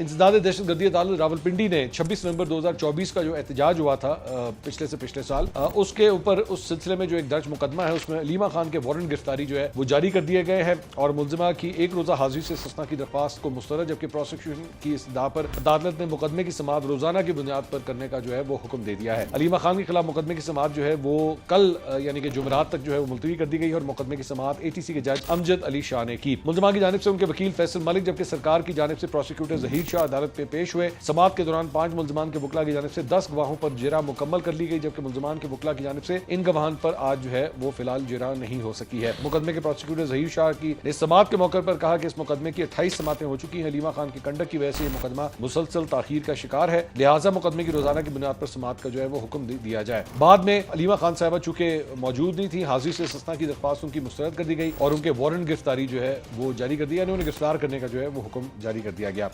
इंसदाद दहशतगर्दी अदालत रावलपिंडी ने 26 नवंबर 2024 का जो एहतजाज हुआ था पिछले से पिछले साल, उसके ऊपर उस सिलसिले में जो एक दर्ज मुकदमा है उसमें अलीमा खान के वारंट गिरफ्तारी जो है वो जारी कर दिए गए हैं और मुलजिमा की एक रोजा हाजिरी से इस्तिस्ना की दरख्वास्त को मुस्तरद, जबकि प्रोसिक्यूशन की इस्तदा पर अदालत ने मुकदमे की समाअत रोजाना की बुनियाद पर करने का जो है वो हुक्म दे दिया है। अलीमा खान के खिलाफ मुकदमे की समाअत जो है वो कल यानी कि जुमेरात तक जो है वो मुलतवी कर दी गई और मुकदमे की समाअत ATC के जज अमजद अली शाह ने की। मुलजिमा की जानिब से उनके वकील फैसल मलिक जबकि सरकार की जानिब से प्रोसिक्यूटर जहीर शाह अदालत में पेश हुए। समाअत के दौरान 5 मुलजमान के वकला की जानिब से 10 गवाहों पर जिरा मुकम्मल कर ली गई, जबकि मुलजमान के वकला की जानिब से इन गवाहान पर आज जो है वो फिलहाल जिरा नहीं हो सकी है। मुकदमे के प्रोसिक्यूटर जहीर शाह की ने समाअत के मौके पर कहा कि इस मुकदमे की 28 समातें हो चुकी हैं। अलीमा खान की कंडक्ट की वजह से यह मुकदमा मुसलसल ताखीर का शिकार है, लिहाजा मुकदमे की रोजाना की बुनियाद पर समाअत का जो है वो हुक्म दिया जाए। बाद में अलीमा खान साहबा चूंकि मौजूद नहीं थी, हाजिरी से इस्तिस्ना की दरख्वास्त उनकी मुस्तरद कर दी गई और उनके वारंट गिरफ्तारी जो है वो जारी कर दिया, उन्हें गिरफ्तार करने का जो है वो हुक्म जारी कर दिया गया।